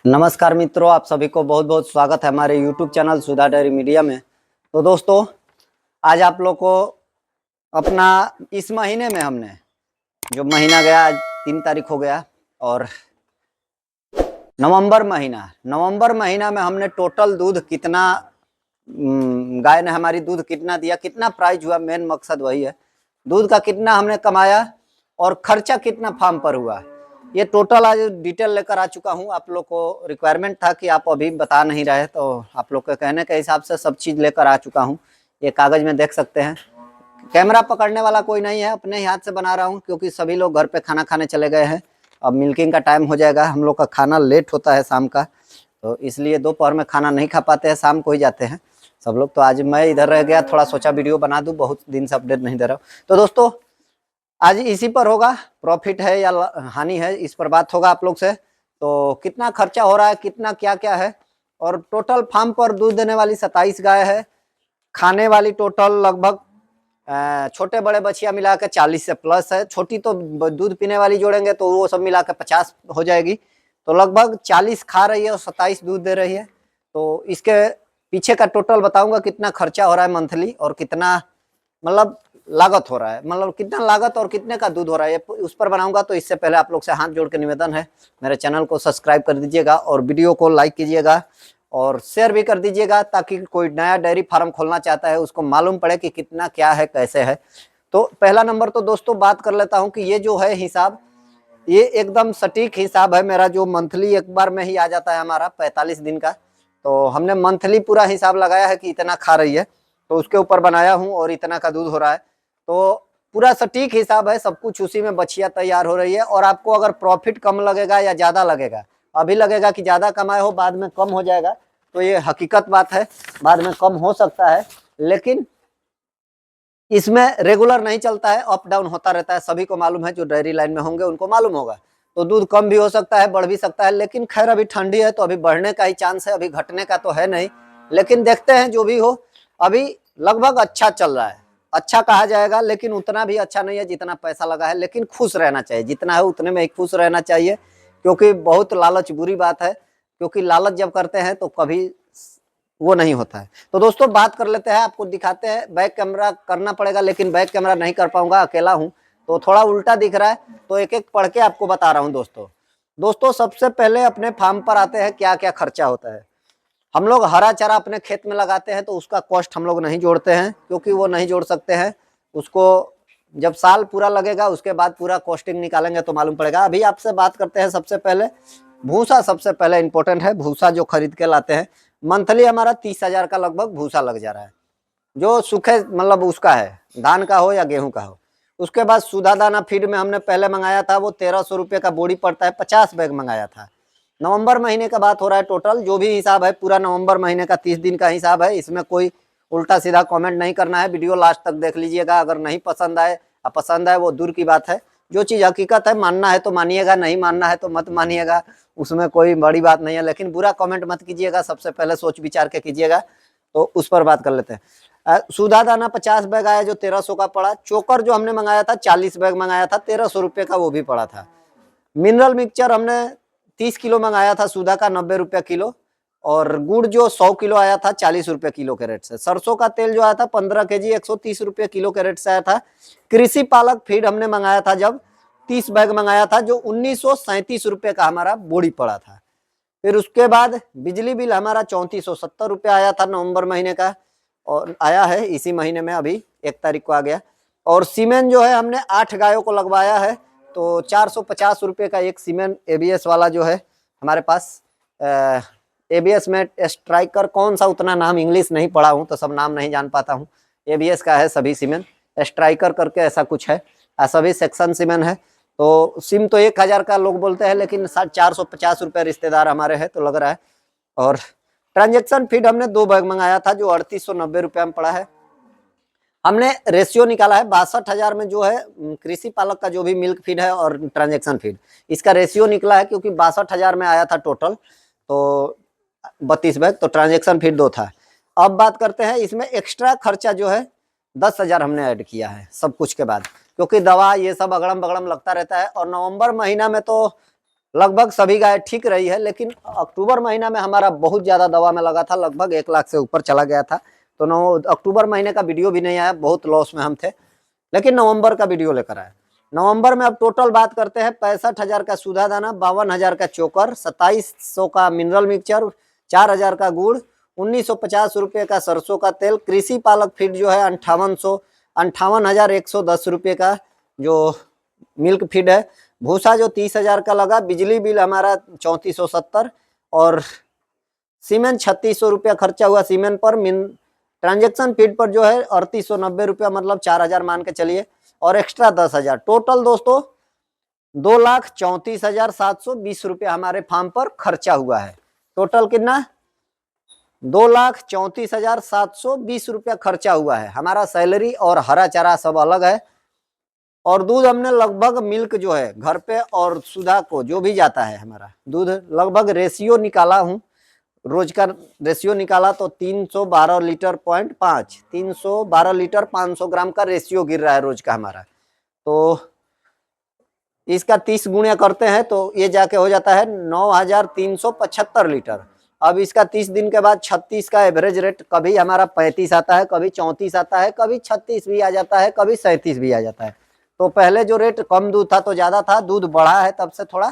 नमस्कार मित्रों, आप सभी को बहुत बहुत स्वागत है हमारे YouTube चैनल सुधा डेयरी मीडिया में। तो दोस्तों, आज आप लोग को अपना इस महीने में हमने जो महीना गया, आज 3 तारीख हो गया, और नवंबर महीना में हमने टोटल दूध कितना, गाय ने हमारी दूध कितना दिया, कितना प्राइस हुआ, मेन मकसद वही है। दूध का कितना हमने कमाया और खर्चा कितना फार्म पर हुआ, ये टोटल आज डिटेल लेकर आ चुका हूँ। आप लोग को रिक्वायरमेंट था कि आप अभी बता नहीं रहे, तो आप लोग के कहने के हिसाब से सब चीज़ लेकर आ चुका हूँ। ये कागज में देख सकते हैं। कैमरा पकड़ने वाला कोई नहीं है, अपने ही हाथ से बना रहा हूँ, क्योंकि सभी लोग घर पे खाना खाने चले गए हैं। अब मिल्किंग का टाइम हो जाएगा, हम लोग का खाना लेट होता है शाम का, तो इसलिए दोपहर में खाना नहीं खा पाते हैं, शाम को ही जाते हैं सब लोग। तो आज मैं इधर रह गया, थोड़ा सोचा वीडियो बना दूँ, बहुत दिन से अपडेट नहीं दे रहा हूँ। तो दोस्तों, आज इसी पर होगा, प्रॉफिट है या हानि है, इस पर बात होगा आप लोग से। तो कितना खर्चा हो रहा है, कितना क्या क्या है, और टोटल फार्म पर दूध देने वाली 27 गाय है। खाने वाली टोटल लगभग छोटे बड़े बछिया मिला के 40 से प्लस है। छोटी तो दूध पीने वाली जोड़ेंगे तो वो सब मिला के 50 हो जाएगी। तो लगभग 40 खा रही है और 27 दूध दे रही है। तो इसके पीछे का टोटल बताऊंगा कितना खर्चा हो रहा है मंथली, और कितना मतलब लागत हो रहा है, मतलब कितना लागत और कितने का दूध हो रहा है, उस पर बनाऊंगा। तो इससे पहले आप लोग से हाथ जोड़ के निवेदन है, मेरे चैनल को सब्सक्राइब कर दीजिएगा और वीडियो को लाइक कीजिएगा और शेयर भी कर दीजिएगा, ताकि कोई नया डेयरी फार्म खोलना चाहता है उसको मालूम पड़े कि कितना क्या है, कैसे है। तो पहला नंबर तो दोस्तों बात कर लेता हूँ कि ये जो है हिसाब, ये एकदम सटीक हिसाब है मेरा, जो मंथली एक बार में ही आ जाता है हमारा 45 दिन का। तो हमने मंथली पूरा हिसाब लगाया है कि इतना खा रही है, तो उसके ऊपर बनाया हूँ, और इतना का दूध हो रहा है। तो पूरा सटीक हिसाब है, सब कुछ उसी में बछिया तैयार हो रही है। और आपको अगर प्रॉफिट कम लगेगा या ज़्यादा लगेगा, अभी लगेगा कि ज़्यादा कमाए हो, बाद में कम हो जाएगा, तो ये हकीकत बात है, बाद में कम हो सकता है। लेकिन इसमें रेगुलर नहीं चलता है, अप डाउन होता रहता है, सभी को मालूम है, जो डेयरी लाइन में होंगे उनको मालूम होगा। तो दूध कम भी हो सकता है, बढ़ भी सकता है, लेकिन खैर अभी ठंडी है तो अभी बढ़ने का ही चांस है, अभी घटने का तो है नहीं। लेकिन देखते हैं, जो भी हो, अभी लगभग अच्छा चल रहा है। अच्छा कहा जाएगा, लेकिन उतना भी अच्छा नहीं है जितना पैसा लगा है। लेकिन खुश रहना चाहिए, जितना है उतने में ही खुश रहना चाहिए, क्योंकि बहुत लालच बुरी बात है, क्योंकि लालच जब करते हैं तो कभी वो नहीं होता है। तो दोस्तों बात कर लेते हैं, आपको दिखाते हैं। बैक कैमरा करना पड़ेगा, लेकिन बैक कैमरा नहीं कर पाऊंगा, अकेला हूं तो थोड़ा उल्टा दिख रहा है, तो एक एक पढ़ के आपको बता रहा हूं। दोस्तों सबसे पहले अपने फार्म पर आते हैं, क्या क्या खर्चा होता है। हम लोग हरा चारा अपने खेत में लगाते हैं, तो उसका कॉस्ट हम लोग नहीं जोड़ते हैं, क्योंकि वो नहीं जोड़ सकते हैं। उसको जब साल पूरा लगेगा उसके बाद पूरा कॉस्टिंग निकालेंगे तो मालूम पड़ेगा। अभी आपसे बात करते हैं, सबसे पहले भूसा सबसे पहले इंपॉर्टेंट है। भूसा जो खरीद के लाते हैं, मंथली हमारा 30,000 का लगभग भूसा लग जा रहा है, जो सूखे मतलब उसका है, धान का हो या गेहूं का हो। उसके बाद सुधा दाना फीड में हमने पहले मंगाया था, वो 1300 रुपये का बोरी पड़ता है, 50 बैग मंगाया था। नवंबर महीने का बात हो रहा है, टोटल जो भी हिसाब है पूरा नवंबर महीने का 30 दिन का हिसाब है। इसमें कोई उल्टा सीधा कमेंट नहीं करना है, वीडियो लास्ट तक देख लीजिएगा। अगर नहीं पसंद आए, पसंद आए वो दूर की बात है। जो चीज़ हकीकत है, मानना है तो मानिएगा, नहीं मानना है तो मत मानिएगा, उसमें कोई बड़ी बात नहीं है। लेकिन बुरा कमेंट मत कीजिएगा, सबसे पहले सोच विचार के कीजिएगा। तो उस पर बात कर लेते हैं। सुधा दाना 50 बैग आया, जो 1300 का पड़ा। चोकर जो हमने मंगाया था 40 बैग मंगाया था, 1300 रुपये का वो भी पड़ा था। मिनरल मिक्सचर हमने 30 किलो मंगाया था, सुधा का 90 रुपये किलो। और गुड़ जो 100 किलो आया था 40 रुपये किलो के रेट से। सरसों का तेल जो आया था 15 केजी 130 रुपये किलो के रेट से आया था। कृषि पालक फीड हमने मंगाया था, जब 30 बैग मंगाया था, जो 1937 रुपये का हमारा बोरी पड़ा था। फिर उसके बाद बिजली बिल हमारा 3470 रुपये आया था नवंबर महीने का, और आया है इसी महीने में, अभी 1 तारीख को आ गया। और सीमेंट जो है हमने 8 गायों को लगवाया है, तो 450 रुपये का एक सीमेंट एबीएस वाला जो है हमारे पास। एबीएस में स्ट्राइकर कौन सा, उतना नाम इंग्लिश नहीं पढ़ा हूँ तो सब नाम नहीं जान पाता हूँ। एबीएस का है सभी सीमेंट, स्ट्राइकर करके ऐसा कुछ है, सभी सेक्शन सीमेंट है। तो सिम तो 1000 का लोग बोलते हैं, लेकिन 450 रुपये रिश्तेदार हमारे हैं तो लग रहा है। और ट्रांजेक्शन फीड हमने 2 बैग मंगाया था, जो 3890 रुपये में पड़ा है। हमने रेशियो निकाला है 62,000 में, जो है कृषि पालक का जो भी मिल्क फीड है और ट्रांजेक्शन फीड, इसका रेशियो निकला है, क्योंकि 62,000 में आया था टोटल, तो 32 बैग, तो ट्रांजेक्शन फीड 2 था। अब बात करते हैं, इसमें एक्स्ट्रा खर्चा जो है 10,000 हमने ऐड किया है सब कुछ के बाद, क्योंकि दवा ये सब अगड़म बगड़म लगता रहता है। और नवंबर महीना में तो लगभग सभी गाय ठीक रही है, लेकिन अक्टूबर महीना में हमारा बहुत ज्यादा दवा में लगा था, लगभग 1 लाख से ऊपर चला गया था। तो अक्टूबर महीने का वीडियो भी नहीं आया, बहुत लॉस में हम थे, लेकिन नवंबर का वीडियो लेकर आए। नवंबर में अब टोटल बात करते हैं, 65,000 का सूधा दाना, 52,000 का चोकर, 2700 का मिनरल मिक्सचर, 4,000 का गुड़, 1950 रुपये का सरसों का तेल, कृषि पालक फीड जो है 58,110 रुपये का जो मिल्क फीड है, भूसा जो 30,000 का लगा, बिजली बिल हमारा 3470, और सीमेंट 3600 रुपया खर्चा हुआ सीमेंट पर। ट्रांजेक्शन फीड पर जो है 3890 रुपया, मतलब 4,000 मान के चलिए, और एक्स्ट्रा 10,000, टोटल दोस्तों 2,34,720 रुपया हमारे फार्म पर खर्चा हुआ है। टोटल कितना? 2,34,720 रुपया खर्चा हुआ है। हमारा सैलरी और हरा चारा सब अलग है, और दूध हमने लगभग मिल्क जो है घर पे और सुधा को जो भी जाता है हमारा दूध, लगभग रेशियो निकाला हूँ, रोज का रेशियो निकाला तो 312 लीटर पॉइंट 5, 312 लीटर 500 ग्राम का रेशियो गिर रहा है रोज का हमारा। तो इसका 30 गुणा करते हैं तो ये जाके हो जाता है 9,375 लीटर। अब इसका 30 दिन के बाद 36 का एवरेज रेट, कभी हमारा 35 आता है, कभी 34 आता है, कभी 36 भी आ जाता है, कभी 37 भी आ जाता है। तो पहले जो रेट कम दूध था तो ज्यादा था, दूध बढ़ा है तब से थोड़ा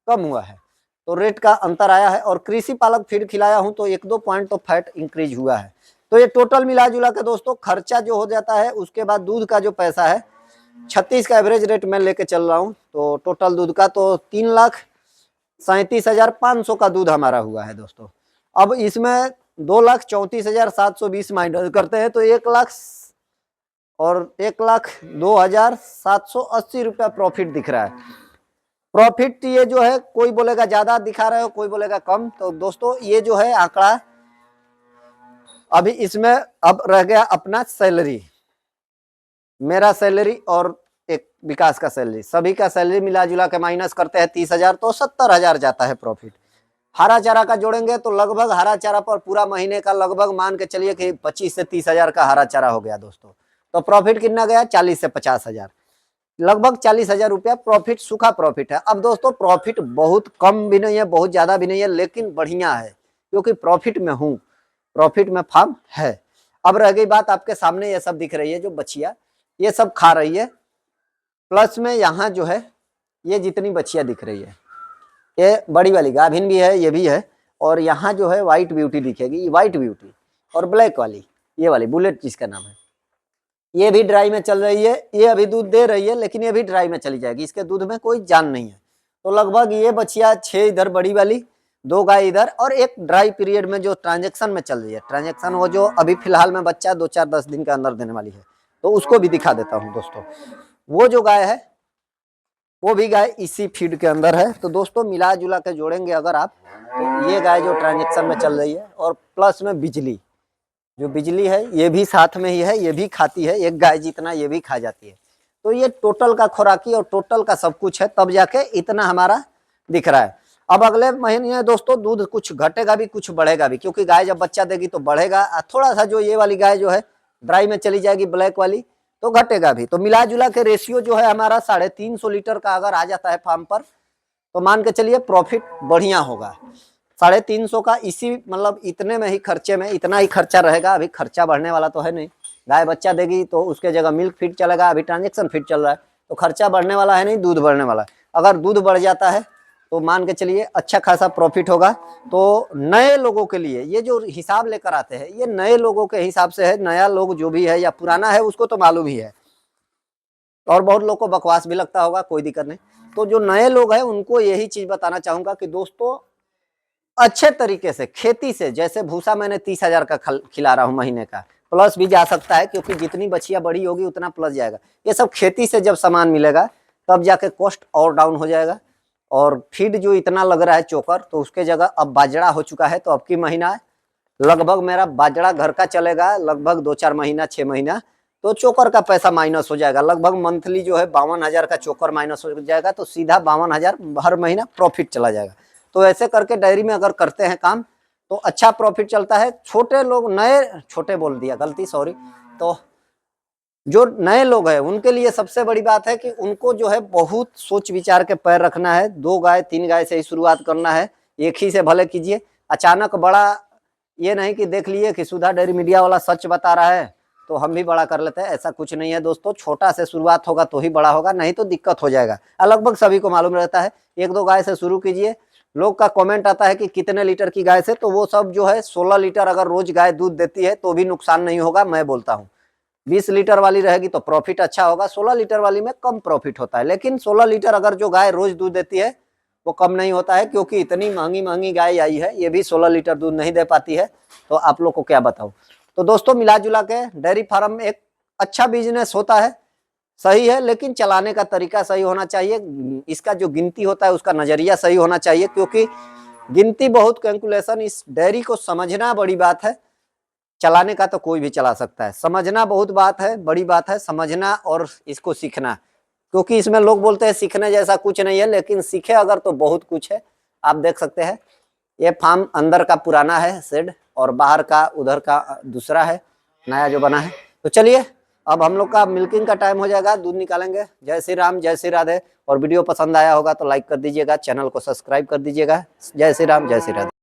कम हुआ है, तो रेट का अंतर आया है। और कृषि पालक फीड खिलाया हूं तो 1-2 पॉइंट तो फैट इंक्रीज हुआ है। तो ये टोटल मिला जुला के दोस्तों खर्चा जो हो जाता है, उसके बाद दूध का जो पैसा है 36 का एवरेज रेट मैं लेके चल रहा हूँ, तो टोटल दूध का तो 3,37,500 का दूध हमारा हुआ है दोस्तों। अब इसमें 2,34,720 माइनस करते हैं तो 1,02,780 रुपया प्रॉफिट दिख रहा है। प्रॉफिट ये जो है कोई बोलेगा ज्यादा दिखा रहे हो, कोई बोलेगा कम। तो दोस्तों ये जो है आंकड़ा, अभी इसमें अब रह गया अपना सैलरी, मेरा सैलरी और एक विकास का सैलरी, सभी का सैलरी मिला जुला के माइनस करते हैं 30,000, तो 70,000 जाता है प्रॉफिट। हरा चारा का जोड़ेंगे तो लगभग हरा चारा पर पूरा महीने का लगभग मान के चलिए कि 25 से 30,000 का हरा चारा हो गया दोस्तों। तो प्रॉफिट कितना गया? 40 से 50,000, लगभग 40,000 रुपया प्रॉफिट, सूखा प्रॉफिट है। अब दोस्तों प्रॉफिट बहुत कम भी नहीं है, बहुत ज्यादा भी नहीं है, लेकिन बढ़िया है, क्योंकि प्रॉफिट में हूं, प्रॉफिट में फार्म है। अब रह गई बात, आपके सामने ये सब दिख रही है जो बछिया, ये सब खा रही है, प्लस में यहाँ जो है ये जितनी बछिया दिख रही है, ये बड़ी वाली गाभिन भी है, ये भी है, और यहाँ जो है व्हाइट ब्यूटी दिखेगी, व्हाइट ब्यूटी, और ब्लैक वाली ये वाली बुलेट जिसका नाम है, ये भी ड्राई में चल रही है। ये अभी दूध दे रही है लेकिन ये भी ड्राई में चली जाएगी, इसके दूध में कोई जान नहीं है। तो लगभग ये बछिया 6 इधर बड़ी वाली, 2 गाय इधर, और एक ड्राई पीरियड में जो ट्रांजेक्शन में चल रही है, ट्रांजेक्शन वो जो अभी फिलहाल में बच्चा 2-4-10 दिन के अंदर देने वाली है, तो उसको भी दिखा देता हूँ दोस्तों। वो जो गाय है वो भी गाय इसी फीड के अंदर है। तो दोस्तों मिला जुला के जोड़ेंगे अगर आप, तो ये गाय जो ट्रांजेक्शन में चल रही है, और प्लस में बिजली, जो बिजली है ये भी साथ में ही है, ये भी खाती है, एक गाय जितना ये भी खा जाती है। तो ये टोटल का खुराकी और टोटल का सब कुछ है, तब जाके इतना हमारा दिख रहा है। अब अगले महीने दोस्तों दूध कुछ घटेगा भी, कुछ बढ़ेगा भी, क्योंकि गाय जब बच्चा देगी तो बढ़ेगा, थोड़ा सा जो ये वाली गाय जो है ड्राई में चली जाएगी ब्लैक वाली, तो घटेगा भी। तो मिला जुला के रेशियो जो है हमारा 350 लीटर का अगर आ जाता है फार्म पर, तो मान के चलिए प्रॉफिट बढ़िया होगा। 350 का इसी मतलब इतने में ही खर्चे में इतना ही खर्चा रहेगा, अभी खर्चा बढ़ने वाला तो है नहीं। गाय बच्चा देगी तो उसके जगह मिल्क फीड चलेगा, अभी ट्रांजेक्शन फीड चल रहा है, तो खर्चा बढ़ने वाला है नहीं, दूध बढ़ने वाला है। अगर दूध बढ़ जाता है तो मान के चलिए अच्छा खासा प्रॉफिट होगा। तो नए लोगों के लिए ये जो हिसाब लेकर आते हैं, ये नए लोगों के हिसाब से है, नया लोग जो भी है या पुराना है उसको तो मालूम ही है, और बहुत लोग को बकवास भी लगता होगा, कोई दिक्कत नहीं। तो जो नए लोग हैं उनको यही चीज बताना चाहूंगा कि दोस्तों अच्छे तरीके से खेती से, जैसे भूसा मैंने 30,000 का खिला रहा हूं महीने का, प्लस भी जा सकता है, क्योंकि जितनी बछिया बड़ी होगी उतना प्लस जाएगा। ये सब खेती से जब सामान मिलेगा तब जाके कॉस्ट और डाउन हो जाएगा। और फीड जो इतना लग रहा है चोकर, तो उसके जगह अब बाजरा हो चुका है, तो अब की महीना लगभग मेरा बाजरा घर का चलेगा लगभग 2-4 महीना, 6 महीना, तो चोकर का पैसा माइनस हो जाएगा। लगभग मंथली जो है 52,000 का चोकर माइनस हो जाएगा, तो सीधा 52,000 हर महीना प्रॉफिट चला जाएगा। तो ऐसे करके डेयरी में अगर करते हैं काम तो अच्छा प्रॉफिट चलता है। छोटे लोग, नए, छोटे बोल दिया गलती, सॉरी। तो जो नए लोग हैं उनके लिए सबसे बड़ी बात है कि उनको जो है बहुत सोच विचार के पैर रखना है। 2 गाय 3 गाय से ही शुरुआत करना है, एक ही से भले कीजिए। अचानक बड़ा ये नहीं कि देख लिए कि सुधा डेयरी मीडिया वाला सच बता रहा है तो हम भी बड़ा कर लेते हैं, ऐसा कुछ नहीं है दोस्तों। छोटा से शुरुआत होगा तो ही बड़ा होगा, नहीं तो दिक्कत हो जाएगा। लगभग सभी को मालूम रहता है। 1-2 गाय से शुरू कीजिए। लोग का कमेंट आता है कि कितने लीटर की गाय से, तो वो सब जो है 16 लीटर अगर रोज गाय दूध देती है तो भी नुकसान नहीं होगा। मैं बोलता हूँ 20 लीटर वाली रहेगी तो प्रॉफिट अच्छा होगा, 16 लीटर वाली में कम प्रॉफिट होता है। लेकिन 16 लीटर अगर जो गाय रोज दूध देती है वो कम नहीं होता है, क्योंकि इतनी महंगी महंगी गाय आई है, ये भी 16 लीटर दूध नहीं दे पाती है। तो आप लोग को क्या बताऊं। तो दोस्तों मिला जुला के डेयरी फार्म एक अच्छा बिजनेस होता है, सही है, लेकिन चलाने का तरीका सही होना चाहिए। इसका जो गिनती होता है उसका नजरिया सही होना चाहिए, क्योंकि गिनती बहुत, कैलकुलेशन, इस डेयरी को समझना बड़ी बात है। चलाने का तो कोई भी चला सकता है, समझना बहुत बात है, बड़ी बात है समझना और इसको सीखना। क्योंकि इसमें लोग बोलते हैं सीखने जैसा कुछ नहीं है, लेकिन सीखे अगर तो बहुत कुछ है। आप देख सकते हैं ये फार्म अंदर का पुराना है शेड, और बाहर का उधर का दूसरा है नया जो बना है। तो चलिए अब हम लोग का मिल्किंग का टाइम हो जाएगा, दूध निकालेंगे। जय श्री राम, जय श्री राधे। और वीडियो पसंद आया होगा तो लाइक कर दीजिएगा, चैनल को सब्सक्राइब कर दीजिएगा। जय श्री राम, जय श्री राधे।